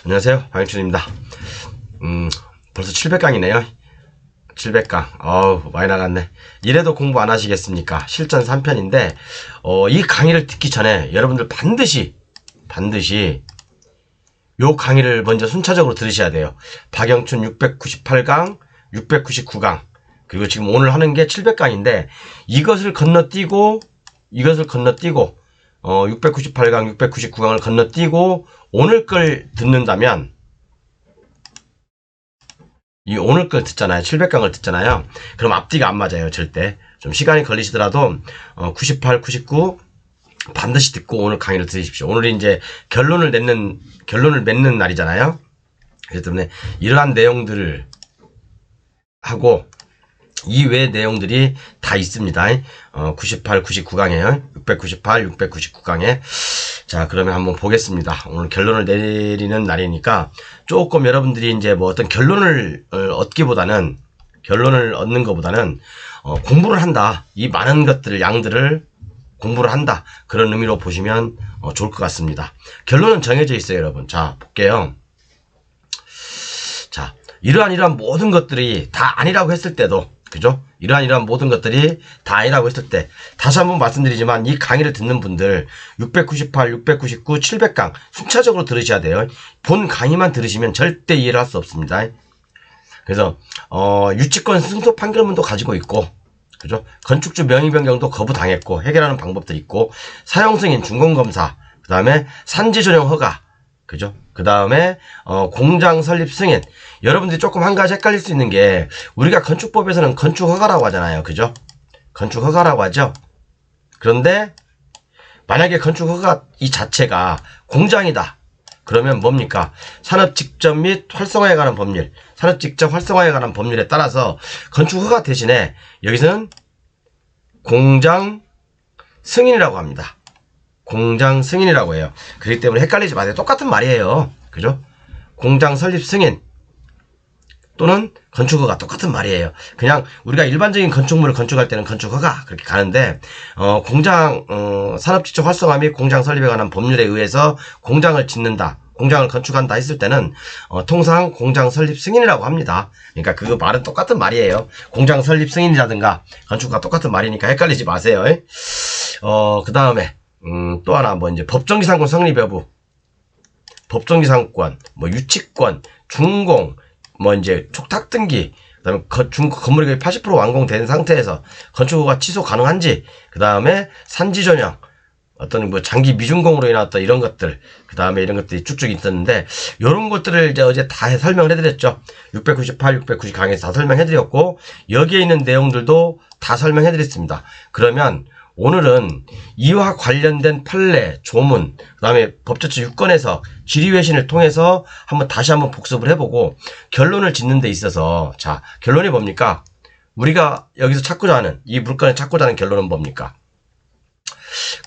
안녕하세요, 방영춘입니다. 벌써 700강이네요. 700강. 어우, 많이 나갔네. 이래도 공부 안 하시겠습니까? 실전 3편인데, 이 강의를 듣기 전에 여러분들 반드시 요 강의를 먼저 순차적으로 들으셔야 돼요. 박영춘 698강, 699강, 그리고 지금 오늘 하는 게 700강인데, 이것을 건너뛰고, 698강, 699강을 건너뛰고, 오늘 걸 듣는다면, 이 오늘 걸 듣잖아요. 700강을 듣잖아요. 그럼 앞뒤가 안 맞아요. 절대. 좀 시간이 걸리시더라도 98, 99 반드시 듣고 오늘 강의를 들으십시오. 오늘이 이제 결론을 맺는 날이잖아요. 그렇기 때문에 이러한 내용들을 하고 이외의 내용들이 다 있습니다. 98, 99강에요. 698, 699강에. 자, 그러면 한번 보겠습니다. 오늘 결론을 내리는 날이니까 조금 여러분들이 이제 뭐 어떤 결론을 얻는 것보다는 공부를 한다. 이 많은 것들을, 양들을 공부를 한다. 그런 의미로 보시면 좋을 것 같습니다. 결론은 정해져 있어요, 여러분. 자, 볼게요. 자, 이러한 모든 것들이 다 아니라고 했을 때도, 그죠? 이러한 모든 것들이 다 아니라고 했을 때, 다시 한번 말씀드리지만 이 강의를 듣는 분들 698, 699, 700강 순차적으로 들으셔야 돼요. 본 강의만 들으시면 절대 이해를 할 수 없습니다. 그래서 유치권 승소 판결문도 가지고 있고, 그죠? 건축주 명의 변경도 거부당했고 해결하는 방법들이 있고, 사용 승인 준공검사, 그 다음에 산지 전용 허가, 그죠? 그 다음에 공장 설립 승인. 여러분들이 조금 한 가지 헷갈릴 수 있는 게, 우리가 건축법에서는 건축허가라고 하잖아요. 그죠? 건축허가라고 하죠. 그런데 만약에 건축허가 이 자체가 공장이다. 그러면 뭡니까? 산업직접 및 활성화에 관한 법률, 산업직접 활성화에 관한 법률에 따라서 건축허가 대신에 여기서는 공장 승인이라고 합니다. 공장 승인이라고 해요. 그렇기 때문에 헷갈리지 마세요. 똑같은 말이에요. 그죠? 공장 설립 승인 또는 건축허가 똑같은 말이에요. 그냥 우리가 일반적인 건축물을 건축할 때는 건축허가 그렇게 가는데, 공장 산업직접 활성화 및 공장 설립에 관한 법률에 의해서 공장을 짓는다, 공장을 건축한다 했을 때는 통상 공장 설립 승인이라고 합니다. 그러니까 그 말은 똑같은 말이에요. 공장 설립 승인이라든가 건축과 똑같은 말이니까 헷갈리지 마세요. 그 다음에 또 하나 뭐 이제 법정기상권 성립 여부, 법정기상권, 뭐 유치권, 준공, 뭐 이제 촉탁 등기, 그다음에 건물이 거의 80% 완공된 상태에서 건축허가 취소 가능한지, 그다음에 산지 전형, 어떤 뭐 장기 미준공으로 인한 어떤 이런 것들, 그다음에 이런 것들이 쭉쭉 있었는데, 이런 것들을 이제 어제 다 설명을 해드렸죠. 698, 690 강에서 다 설명해드렸고, 여기에 있는 내용들도 다 설명해드렸습니다. 그러면 오늘은 이와 관련된 판례, 조문, 그 다음에 법조처 6건에서 질의회신을 통해서 다시 한번 복습을 해보고, 결론을 짓는 데 있어서, 자, 결론이 뭡니까? 우리가 여기서 찾고자 하는, 이 물건을 찾고자 하는 결론은 뭡니까?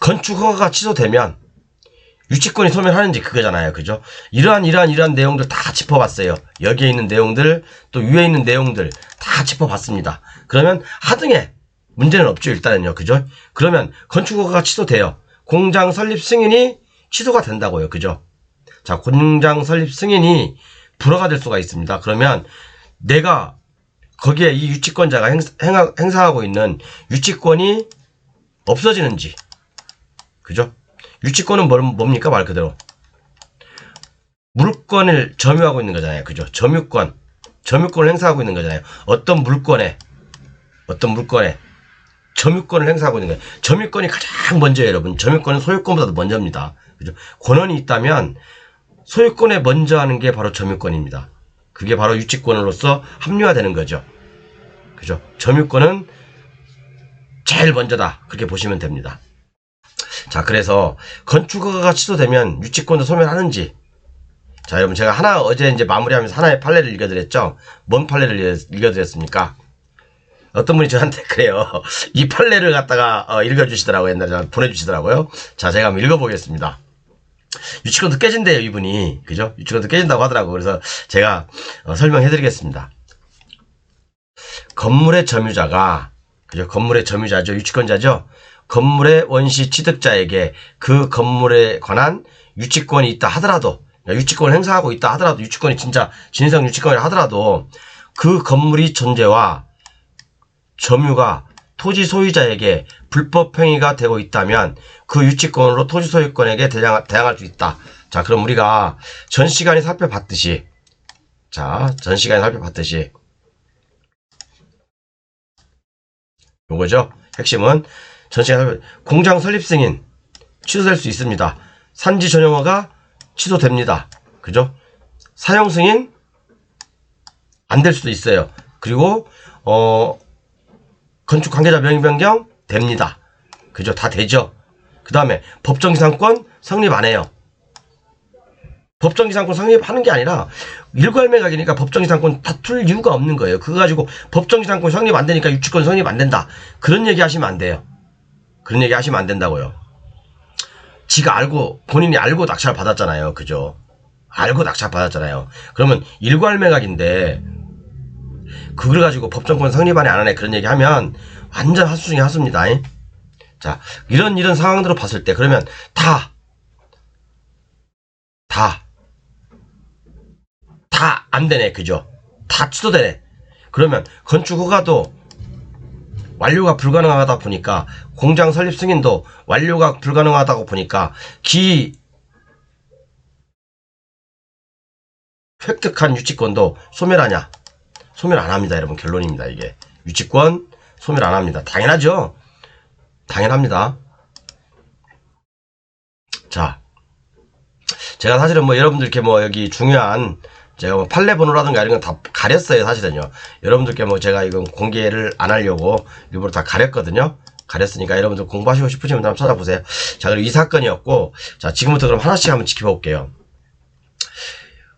건축허가가 취소되면 유치권이 소멸하는지 그거잖아요. 그죠? 이러한 내용들 다 짚어봤어요. 여기에 있는 내용들, 또 위에 있는 내용들 다 짚어봤습니다. 그러면 하등에 문제는 없죠, 일단은요. 그죠? 그러면 건축허가가 취소돼요. 공장 설립 승인이 취소가 된다고요. 그죠? 자, 공장 설립 승인이 불허가 될 수가 있습니다. 그러면 내가 거기에 이 유치권자가 행사하고 있는 유치권이 없어지는지, 그죠? 유치권은 뭡니까? 말 그대로 물권을 점유하고 있는 거잖아요. 그죠? 점유권을 행사하고 있는 거잖아요. 어떤 물건에 점유권을 행사하고 있는 거예요. 점유권이 가장 먼저예요, 여러분. 점유권은 소유권보다도 먼저입니다. 그죠? 권한이 있다면 소유권에 먼저 하는 게 바로 점유권입니다. 그게 바로 유치권으로서 합리화되는 거죠. 그죠? 점유권은 제일 먼저다. 그렇게 보시면 됩니다. 자, 그래서 건축허가가 취소되면 유치권도 소멸하는지. 자, 여러분, 제가 어제 이제 마무리하면서 하나의 판례를 읽어드렸죠? 뭔 판례를 읽어드렸습니까? 어떤 분이 저한테 그래요. 이 판례를 갖다가 읽어주시더라고요. 옛날에 보내주시더라고요. 자, 제가 한번 읽어보겠습니다. 유치권도 깨진대요, 이분이. 그죠? 유치권도 깨진다고 하더라고요. 그래서 제가 설명해드리겠습니다. 건물의 점유자가, 그죠? 건물의 점유자죠. 유치권자죠. 건물의 원시 취득자에게 그 건물에 관한 유치권이 있다 하더라도, 유치권을 행사하고 있다 하더라도, 유치권이 진짜 진성 유치권이라 하더라도 그 건물이 존재와 점유가 토지 소유자에게 불법 행위가 되고 있다면 그 유치권으로 토지 소유권에게 대항할 수 있다. 자, 그럼 우리가 전 시간에 살펴봤듯이, 요거죠. 핵심은 전 시간에 공장 설립 승인 취소될 수 있습니다. 산지 전용화가 취소됩니다. 그죠? 사용 승인 안 될 수도 있어요. 그리고 건축 관계자 명의 변경 됩니다. 그죠? 다 되죠. 그 다음에 법정기상권 성립 안 해요. 법정기상권 성립하는 게 아니라 일괄매각이니까 법정기상권 다툴 이유가 없는 거예요. 그거 가지고 법정기상권 성립 안 되니까 유치권 성립 안 된다. 그런 얘기 하시면 안 돼요. 그런 얘기 하시면 안 된다고요. 지가 알고, 본인이 알고 낙찰 받았잖아요. 그죠? 알고 낙찰 받았잖아요. 그러면 일괄매각인데 그걸 가지고 법정권 성립 안 하네 그런 얘기 하면 완전 하수 중에 하수입니다. 자, 이런 상황들을 봤을 때 그러면 다 안 되네. 그죠? 다 취소되네. 그러면 건축 허가도 완료가 불가능하다 보니까, 공장 설립 승인도 완료가 불가능하다고 보니까 획득한 유치권도 소멸하냐? 소멸 안 합니다. 여러분, 결론입니다. 이게 유치권 소멸 안 합니다. 당연하죠. 당연합니다. 자, 제가 사실은 여러분들께 여기 중요한 제가 판례 번호라든가 이런 건 다 가렸어요. 사실은요. 여러분들께 제가 이건 공개를 안 하려고 일부러 다 가렸거든요. 가렸으니까 여러분들 공부하시고 싶으시면 한번 찾아보세요. 자, 그리고 이 사건이었고, 자, 지금부터 그럼 하나씩 한번 지켜볼게요.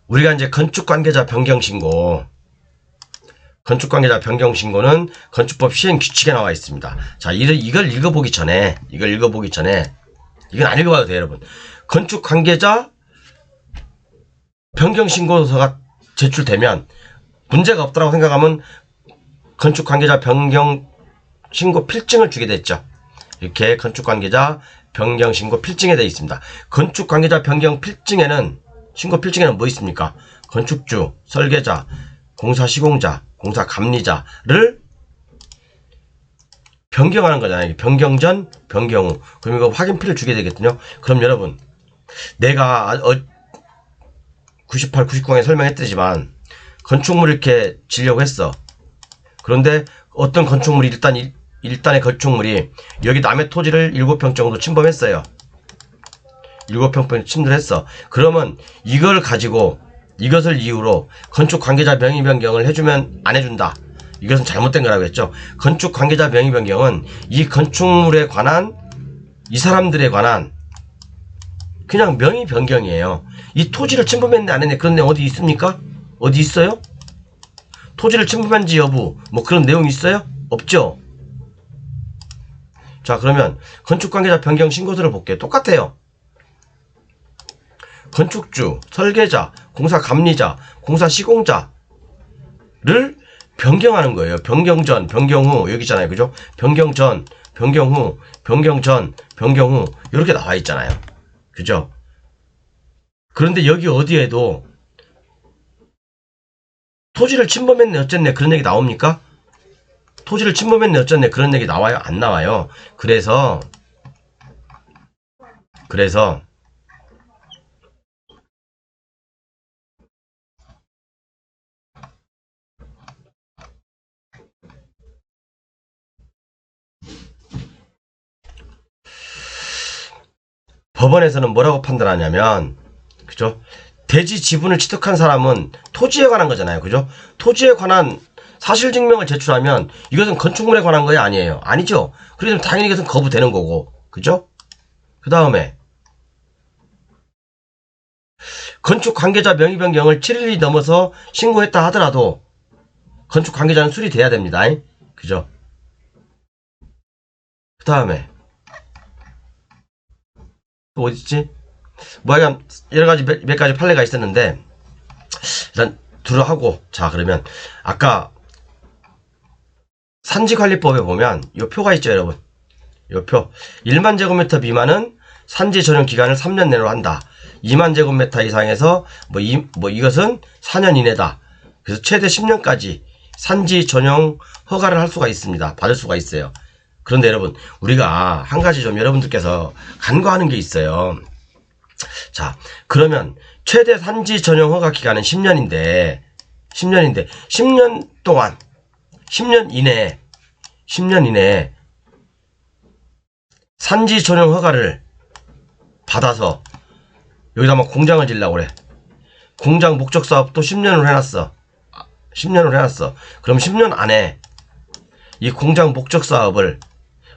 우리가 이제 건축관계자 변경신고, 건축관계자 변경신고는 건축법 시행 규칙에 나와 있습니다. 자, 이걸 읽어보기 전에, 이건 안 읽어봐도 돼요, 여러분. 건축관계자 변경신고서가 제출되면 문제가 없다고 생각하면 건축관계자 변경신고 필증을 주게 됐죠. 이렇게 건축관계자 변경신고 필증에 되어 있습니다. 건축관계자 변경 필증에는, 신고 필증에는 뭐 있습니까? 건축주, 설계자, 공사 시공자, 공사 감리자를 변경하는 거잖아요. 변경 전, 변경 후. 그럼 이거 확인필을 주게 되겠군요. 그럼 여러분, 내가 98, 99강에 설명했듯이만 건축물 이렇게 지려고 했어. 그런데 어떤 건축물이 일단의 건축물이 여기 남의 토지를 7평 정도 침범했어요. 7평 침입을 했어. 그러면 이걸 가지고, 이것을 이유로 건축 관계자 명의 변경을 해주면 안 해준다. 이것은 잘못된 거라고 했죠. 건축 관계자 명의 변경은 이 건축물에 관한, 이 사람들에 관한 그냥 명의 변경이에요. 이 토지를 침범했네 안 했네 그런 내용 어디 있습니까? 어디 있어요? 토지를 침범한지 여부 그런 내용이 있어요? 없죠. 자, 그러면 건축관계자 변경 신고서를 볼게요. 똑같아요. 건축주, 설계자, 공사 감리자, 공사 시공자를 변경하는 거예요. 변경 전, 변경 후 여기 있잖아요. 그죠? 변경 전, 변경 후, 변경 전, 변경 후 이렇게 나와 있잖아요. 그죠? 그런데 여기 어디에도 토지를 침범했네 어쨌네 그런 얘기 나옵니까? 토지를 침범했네 어쨌네 그런 얘기 나와요? 안 나와요. 그래서 법원에서는 뭐라고 판단하냐면, 그죠? 대지 지분을 취득한 사람은 토지에 관한 거잖아요. 그죠? 토지에 관한 사실증명을 제출하면 이것은 건축물에 관한 거야? 아니에요. 아니죠. 그래서 당연히 이것은 거부되는 거고. 그죠? 그 다음에 건축 관계자 명의 변경을 7일이 넘어서 신고했다 하더라도 건축 관계자는 수리돼야 됩니다. 그죠? 그 다음에 또 어딨지? 여러가지 몇 가지 판례가 있었는데 일단 들어하고, 자, 그러면 아까 산지관리법에 보면 요 표가 있죠, 여러분. 요 표. 1만 제곱미터 미만은 산지 전용 기간을 3년 내로 한다. 2만 제곱미터 이상에서 이것은 4년 이내다. 그래서 최대 10년까지 산지 전용 허가를 할 수가 있습니다. 받을 수가 있어요. 그런데 여러분, 우리가 한 가지 좀 여러분들께서 간과하는 게 있어요. 자, 그러면 최대 산지 전용 허가 기간은 10년인데 10년 동안 10년 이내에 산지 전용 허가를 받아서 여기다 막 공장을 지으려고 그래. 공장 목적 사업도 10년을 해놨어. 10년을 해놨어. 그럼 10년 안에 이 공장 목적 사업을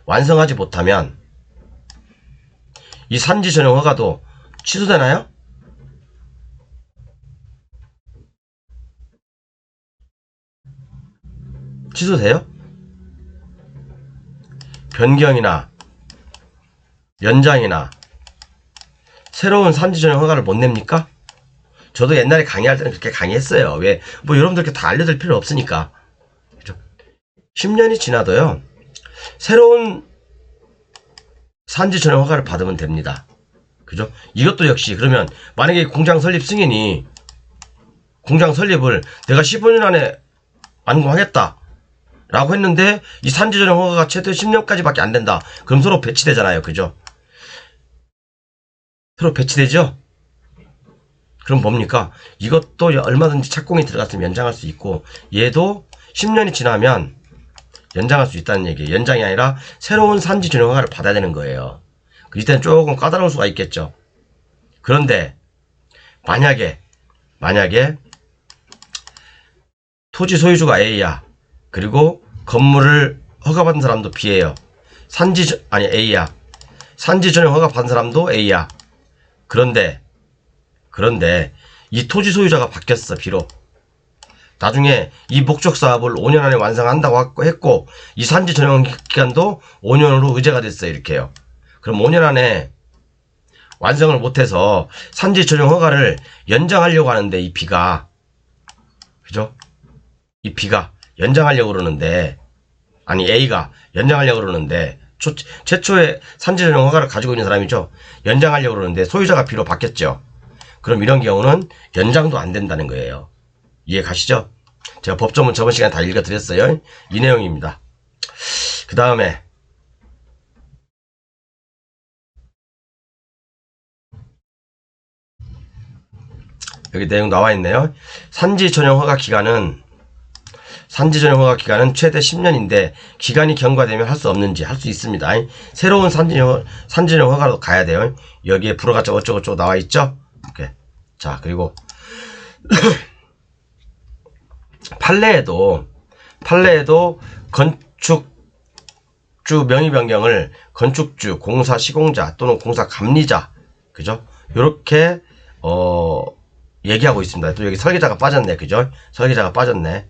완성하지 못하면 이 산지 전용 허가도 취소되나요? 취소돼요? 변경이나 연장이나 새로운 산지 전용 허가를 못 냅니까? 저도 옛날에 강의할 때는 그렇게 강의했어요. 왜? 여러분들께 다 알려드릴 필요 없으니까. 그죠? 10년이 지나도요, 새로운 산지 전용 허가를 받으면 됩니다. 그죠? 이것도 역시, 그러면 만약에 공장 설립 승인이, 공장 설립을 내가 15년 안에 완공하겠다 라고 했는데 이 산지 전용 허가가 최대 10년까지밖에 안 된다. 그럼 서로 배치되잖아요. 그죠? 서로 배치되죠? 그럼 뭡니까? 이것도 얼마든지 착공이 들어갔으면 연장할 수 있고, 얘도 10년이 지나면 연장할 수 있다는 얘기예요. 연장이 아니라 새로운 산지 전용 허가를 받아야 되는 거예요. 이때는 조금 까다로울 수가 있겠죠. 그런데 만약에 토지 소유주가 A야. 그리고 건물을 허가받은 사람도 B예요. A야. 산지 전용 허가 받은 사람도 A야. 그런데 이 토지 소유자가 바뀌었어. 비록 나중에 이 목적 사업을 5년 안에 완성한다고 했고, 이 산지 전용 기간도 5년으로 의제가 됐어요. 이렇게요. 그럼 5년 안에 완성을 못해서 산지 전용 허가를 연장하려고 하는데, 이 B가, 그죠? 이 B가 연장하려고 그러는데, 아니 A가 연장하려고 그러는데, 최초에 산지 전용 허가를 가지고 있는 사람이죠. 연장하려고 그러는데 소유자가 B로 바뀌었죠. 그럼 이런 경우는 연장도 안 된다는 거예요. 이해 가시죠? 제가 법조문 저번 시간에 다 읽어드렸어요. 이 내용입니다. 그 다음에 여기 내용 나와 있네요. 산지 전용 허가 기간은 최대 10년인데 기간이 경과되면 할 수 없는지, 할 수 있습니다. 새로운 산지 전용 허가로 가야 돼요. 여기에 불허가 어쩌고저쩌고 나와 있죠. 오케이. 자, 그리고 판례에도 건축주 명의 변경을 건축주, 공사 시공자 또는 공사 감리자, 그죠? 요렇게 얘기하고 있습니다. 또 여기 설계자가 빠졌네. 그죠? 설계자가 빠졌네.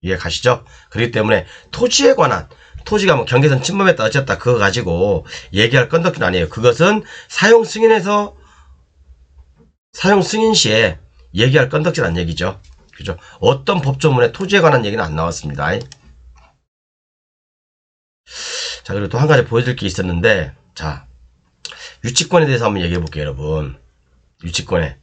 이해 가시죠? 그렇기 때문에 토지에 관한, 토지가 경계선 침범했다 어쨌다 그거 가지고 얘기할 건덕지는 아니에요. 그것은 사용 승인 시에 얘기할 건덕지란 얘기죠. 그죠? 어떤 법조문에 토지에 관한 얘기는 안 나왔습니다. 자, 그리고 또 한 가지 보여드릴 게 있었는데, 자, 유치권에 대해서 한번 얘기해 볼게요, 여러분. 유치권에.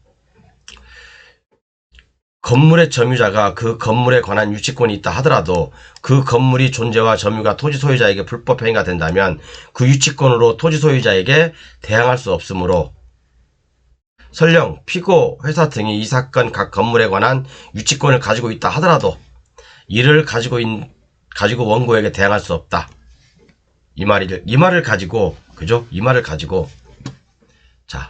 건물의 점유자가 그 건물에 관한 유치권이 있다 하더라도 그 건물이 존재와 점유가 토지 소유자에게 불법 행위가 된다면 그 유치권으로 토지 소유자에게 대항할 수 없으므로, 설령 피고 회사 등이 이 사건 각 건물에 관한 유치권을 가지고 있다 하더라도 이를 가지고 원고에게 대항할 수 없다. 이 말을 가지고, 그죠? 이 말을 가지고, 자,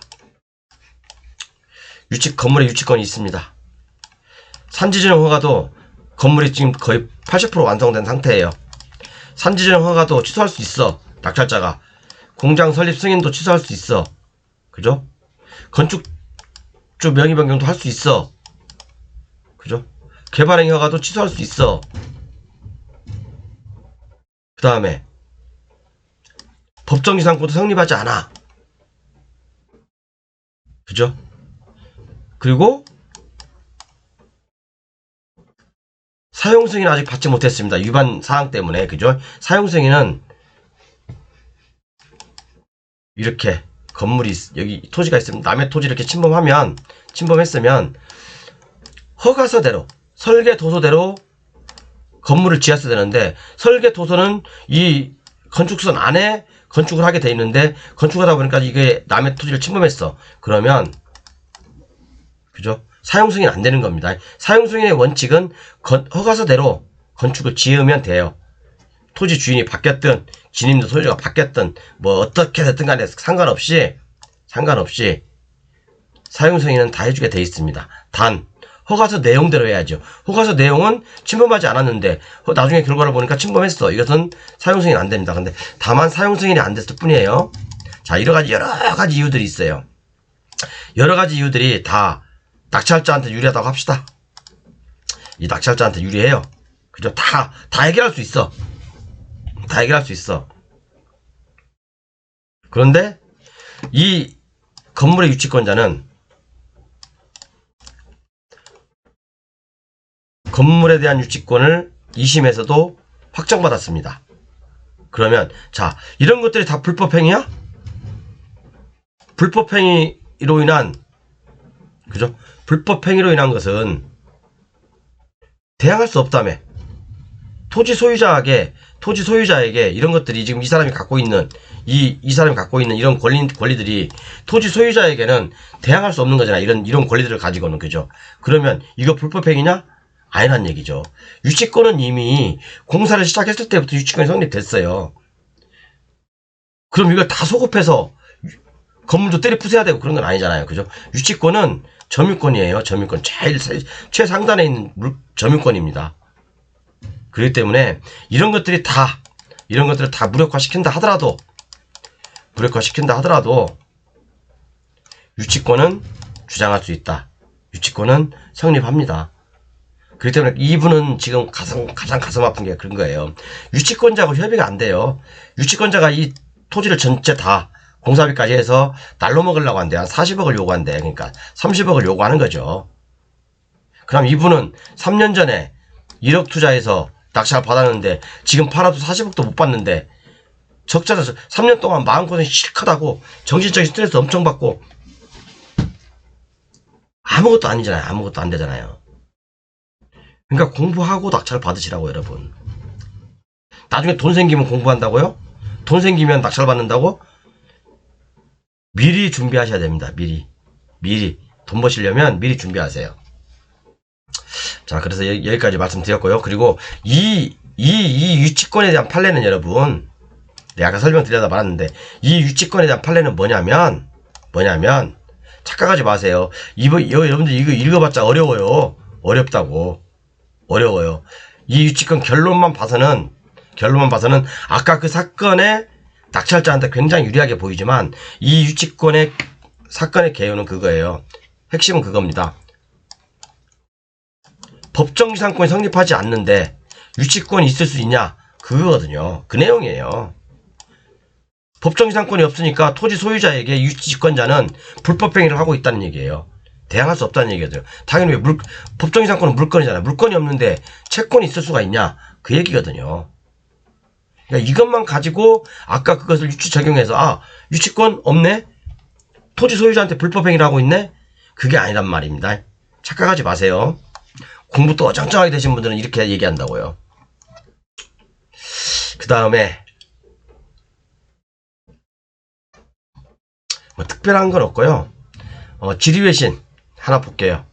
건물에 유치권이 있습니다. 산지전용 허가도 건물이 지금 거의 80% 완성된 상태예요. 산지전용 허가도 취소할 수 있어. 낙찰자가. 공장 설립 승인도 취소할 수 있어. 그죠? 건축주 명의 변경도 할 수 있어. 그죠? 개발행위 허가도 취소할 수 있어. 그 다음에 법정지상권도 성립하지 않아. 그죠? 그리고 사용승인 아직 받지 못했습니다. 위반 사항 때문에. 그죠? 사용승인은 이렇게 건물이 여기 토지가 있으면 남의 토지 이렇게 침범했으면 허가서대로 설계 도서대로 건물을 지었어야 되는데 설계 도서는 이 건축선 안에 건축을 하게 돼 있는데 건축하다 보니까 이게 남의 토지를 침범했어. 그러면 그죠? 사용 승인 안 되는 겁니다. 사용 승인의 원칙은 허가서대로 건축을 지으면 돼요. 토지 주인이 바뀌었든 진입도 소유자가 바뀌었든 뭐 어떻게 됐든 간에 상관없이 사용 승인은 다 해주게 돼 있습니다. 단 허가서 내용대로 해야죠. 허가서 내용은 침범하지 않았는데 나중에 결과를 보니까 침범했어. 이것은 사용 승인 안 됩니다. 근데 다만 사용 승인이 안 됐을 뿐이에요. 자, 여러 가지 이유들이 있어요. 여러 가지 이유들이 다 낙찰자한테 유리하다고 합시다. 이 낙찰자한테 유리해요. 그죠? 다 해결할 수 있어. 다 해결할 수 있어. 그런데 이 건물의 유치권자는 건물에 대한 유치권을 2심에서도 확정받았습니다. 그러면 자, 이런 것들이 다 불법행위야? 불법행위로 인한 그죠? 불법행위로 인한 것은 대항할 수 없다며. 토지 소유자에게 이런 것들이 지금 이 사람이 갖고 있는 이 사람이 갖고 있는 이런 권리들이 토지 소유자에게는 대항할 수 없는 거잖아. 이런 권리들을 가지고는. 그죠? 그러면 이거 불법행위냐? 아니란 얘기죠. 유치권은 이미 공사를 시작했을 때부터 유치권이 성립됐어요. 그럼 이걸 다 소급해서 건물도 때려 부숴야 되고 그런 건 아니잖아요. 그죠? 유치권은 점유권이에요. 점유권. 제일 최상단에 있는 점유권입니다. 그렇기 때문에 이런 것들을 다 무력화시킨다 하더라도 유치권은 주장할 수 있다. 유치권은 성립합니다. 그렇기 때문에 이분은 지금 가장 가슴 아픈 게 그런 거예요. 유치권자하고 협의가 안 돼요. 유치권자가 이 토지를 전체 다 공사비까지 해서 날로 먹으려고 한대. 한 40억을 요구한대. 그러니까 30억을 요구하는 거죠. 그럼 이분은 3년 전에 1억 투자해서 낙찰 받았는데 지금 팔아도 40억도 못 받는데 적자라서 3년 동안 마음고생 실컷 하고 정신적인 스트레스 엄청 받고 아무것도 아니잖아요. 아무것도 안 되잖아요. 그러니까 공부하고 낙찰 받으시라고 여러분. 나중에 돈 생기면 공부한다고요? 돈 생기면 낙찰 받는다고? 미리 준비하셔야 됩니다. 미리 돈 버시려면 미리 준비하세요. 자, 그래서 여기까지 말씀드렸고요. 그리고 이 유치권에 대한 판례는 여러분, 내가 아까 설명드리다 말았는데 이 유치권에 대한 판례는 뭐냐면 착각하지 마세요. 여러분들 이거 읽어봤자 어렵다고. 어려워요. 이 유치권 결론만 봐서는 아까 그 사건의 낙찰자한테 굉장히 유리하게 보이지만 이 유치권의 사건의 개요는 그거예요. 핵심은 그겁니다. 법정지상권이 성립하지 않는데 유치권이 있을 수 있냐? 그거거든요. 그 내용이에요. 법정지상권이 없으니까 토지 소유자에게 유치권자는 불법행위를 하고 있다는 얘기예요. 대항할 수 없다는 얘기거든요. 당연히 법정지상권은 물건이잖아요. 물건이 없는데 채권이 있을 수가 있냐? 그 얘기거든요. 그러니까 이것만 가지고 아까 그것을 유치 적용해서 유치권 없네? 토지 소유자한테 불법행위를 하고 있네? 그게 아니란 말입니다. 착각하지 마세요. 공부 또 어정쩡하게 되신 분들은 이렇게 얘기한다고요. 그 다음에 뭐 특별한 건 없고요. 지리외신 하나 볼게요.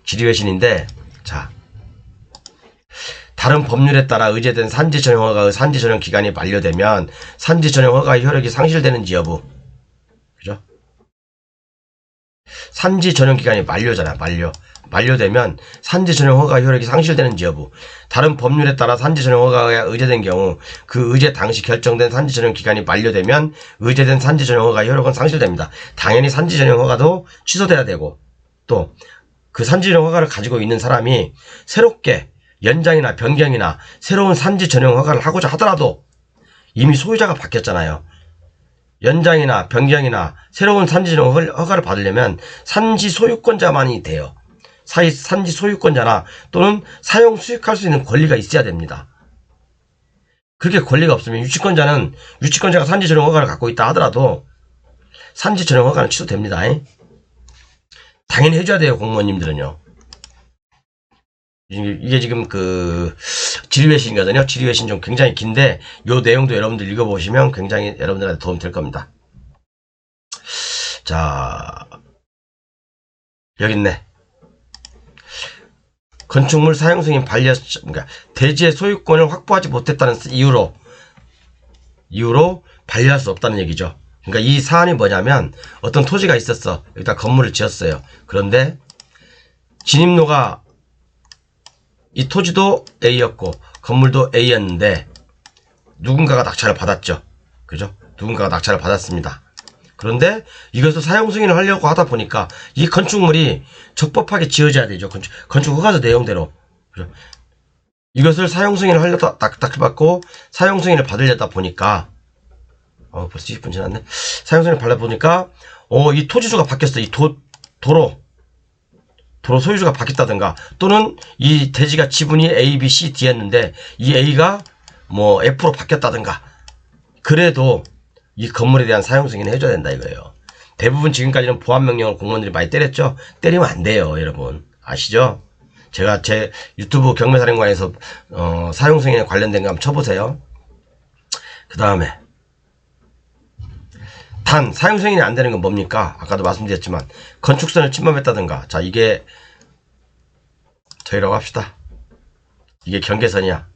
지리외신인데, 자, 다른 법률에 따라 의제된 산지 전용 허가의 산지 전용 기간이 만료되면 산지 전용 허가의 효력이 상실되는지 여부. 그죠? 산지 전용 기간이 만료잖아. 만료되면 산지 전용 허가의 효력이 상실되는지 여부. 다른 법률에 따라 산지 전용 허가가 의제된 경우 그 의제 당시 결정된 산지 전용 기간이 만료되면 의제된 산지 전용 허가의 효력은 상실됩니다. 당연히 산지 전용 허가도 취소돼야 되고 또 그 산지 전용 허가를 가지고 있는 사람이 새롭게 연장이나 변경이나 새로운 산지 전용 허가를 하고자 하더라도 이미 소유자가 바뀌었잖아요. 연장이나 변경이나 새로운 산지 전용 허가를 받으려면 산지 소유권자만이 돼요. 산지 소유권자나 또는 사용 수익할 수 있는 권리가 있어야 됩니다. 그렇게 권리가 없으면 유치권자가 산지 전용 허가를 갖고 있다 하더라도 산지 전용 허가는 취소됩니다. 당연히 해줘야 돼요, 공무원님들은요. 이게 지금 그 질의회신이거든요. 질의회신 좀 굉장히 긴데 요 내용도 여러분들 읽어보시면 굉장히 여러분들한테 도움 될 겁니다. 자, 여기 있네. 건축물 사용 승인 반려, 그러니까 대지의 소유권을 확보하지 못했다는 이유로 반려할 수 없다는 얘기죠. 그러니까 이 사안이 뭐냐면 어떤 토지가 있었어. 여기다 건물을 지었어요. 그런데 진입로가 이 토지도 A였고 건물도 A였는데 누군가가 낙찰을 받았죠. 그죠? 누군가가 낙찰을 받았습니다. 그런데 이것을 사용 승인을 하려고 하다 보니까 이 건축물이 적법하게 지어져야 되죠. 건축 허가서 내용대로. 그죠? 이것을 사용 승인을 하려다 낙찰받고 사용 승인을 받으려다 보니까 벌써 20분 지났네. 사용 승인을 받다 보니까 이 토지주가 바뀌었어. 이 도로 소유주가 바뀌었다든가 또는 이 대지가 지분이 A, B, C, D였는데 이 A가 뭐 F로 바뀌었다든가 그래도 이 건물에 대한 사용 승인을 해줘야 된다 이거예요. 대부분 지금까지는 보안명령을 공무원들이 많이 때렸죠. 때리면 안 돼요, 여러분. 아시죠? 제가 제 유튜브 경매사령관에서 사용 승인에 관련된 거 한번 쳐보세요. 그 다음에 단 사용 승인이 안 되는 건 뭡니까? 아까도 말씀드렸지만 건축선을 침범했다든가. 자, 이게 저희라고 합시다. 이게 경계선이야.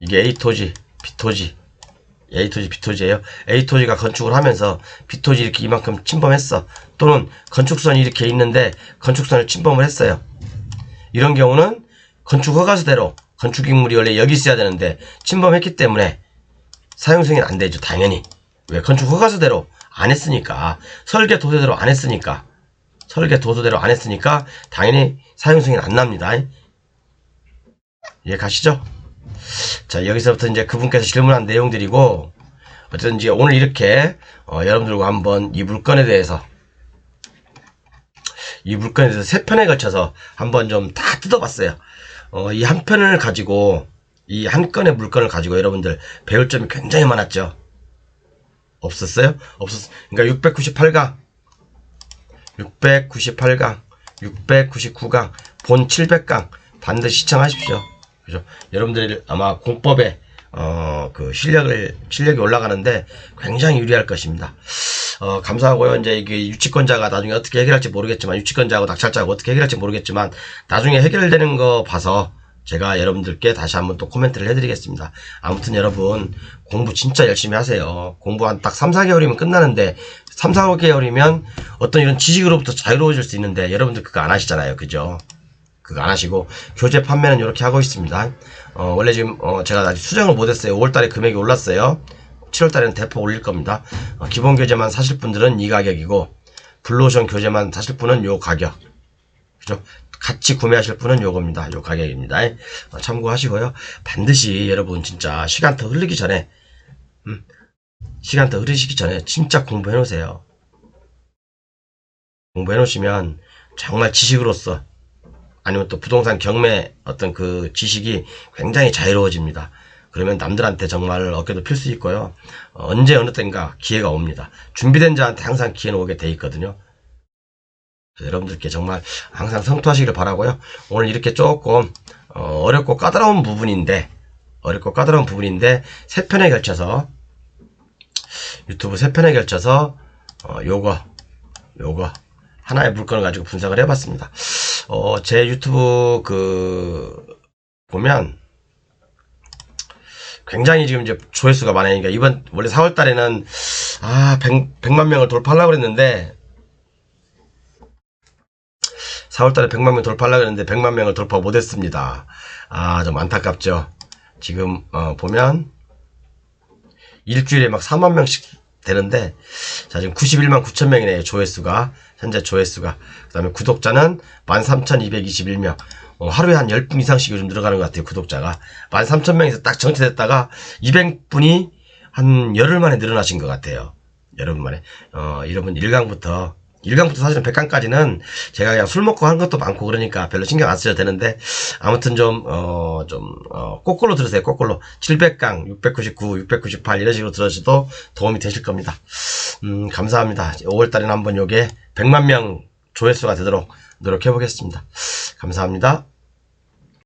이게 A 토지, B 토지. A 토지, B 토지예요. A 토지가 건축을 하면서 B 토지 이렇게 이만큼 침범했어. 또는 건축선이 이렇게 있는데 건축선을 침범을 했어요. 이런 경우는 건축 허가서대로 건축기물이 원래 여기 있어야 되는데 침범했기 때문에 사용 승인 안 되죠. 당연히. 왜? 건축 허가서대로 안 했으니까. 설계 도서대로 안 했으니까. 당연히 사용 승인 안 납니다. 이해 가시죠? 자, 여기서부터 이제 그분께서 질문한 내용들이고, 어쨌든 이제 오늘 이렇게, 여러분들과 한번 이 물건에 대해서 세 편에 걸쳐서 한번 좀 다 뜯어봤어요. 이 한 편을 가지고, 이 한 건의 물건을 가지고 여러분들 배울 점이 굉장히 많았죠? 없었어요? 그러니까 698강, 699강, 본 700강 반드시 시청하십시오. 그죠? 여러분들이 아마 공법에 그 실력이 올라가는데 굉장히 유리할 것입니다. 감사하고요. 이제 이게 유치권자가 나중에 어떻게 해결할지 모르겠지만, 유치권자하고 낙찰자하고 어떻게 해결할지 모르겠지만, 나중에 해결되는 거 봐서 제가 여러분들께 다시 한번 또 코멘트를 해드리겠습니다. 아무튼 여러분, 공부 진짜 열심히 하세요. 공부 한 딱 3, 4개월이면 끝나는데, 3, 4개월이면 어떤 이런 지식으로부터 자유로워질 수 있는데, 여러분들 그거 안 하시잖아요. 그죠? 그거 안 하시고, 교재 판매는 이렇게 하고 있습니다. 원래 지금, 제가 아직 수정을 못했어요. 5월달에 금액이 올랐어요. 7월달에는 대폭 올릴 겁니다. 기본 교재만 사실 분들은 이 가격이고, 블루오션 교재만 사실 분은 요 가격. 그죠? 같이 구매하실 분은 요겁니다. 요 가격입니다. 참고하시고요. 반드시 여러분 진짜 시간 더 흐르기 전에, 시간 더 흐르시기 전에 진짜 공부해 놓으세요. 공부해 놓으시면 정말 지식으로서, 아니면 또 부동산 경매 어떤 그 지식이 굉장히 자유로워집니다. 그러면 남들한테 정말 어깨도 필 수 있고요. 언제 어느 때인가 기회가 옵니다. 준비된 자한테 항상 기회는 오게 돼 있거든요. 여러분들께 정말 항상 성투하시기를 바라고요. 오늘 이렇게 조금 어렵고 까다로운 부분인데 세 편에 걸쳐서 유튜브 세 편에 걸쳐서 요거 하나의 물건을 가지고 분석을 해봤습니다. 제 유튜브 보면 굉장히 지금 이제 조회수가 많으니까, 이번 원래 4월 달에는 100만 명을 돌파하려고 그랬는데, 4월 달에 100만 명 돌파하려고 했는데 100만 명을 돌파 못했습니다. 좀 안타깝죠. 지금 보면 일주일에 막 4만 명씩 되는데, 자, 지금 91만 9천 명이네요. 조회수가, 현재 조회수가. 그 다음에 구독자는 13,221명. 하루에 한 10분 이상씩 요즘 늘어가는 것 같아요. 구독자가 13,000명에서 딱 정체됐다가 200분이 한 열흘 만에 늘어나신 것 같아요. 여러분 만에. 여러분 1강부터 1강부터 사실은 100강까지는 제가 그냥 술 먹고 한 것도 많고 그러니까 별로 신경 안 쓰셔도 되는데, 아무튼 거꾸로 들으세요. 거꾸로. 700강, 699, 698 이런 식으로 들으셔도 도움이 되실 겁니다. 감사합니다. 5월달에는 한번 요게 100만 명 조회수가 되도록 노력해 보겠습니다. 감사합니다.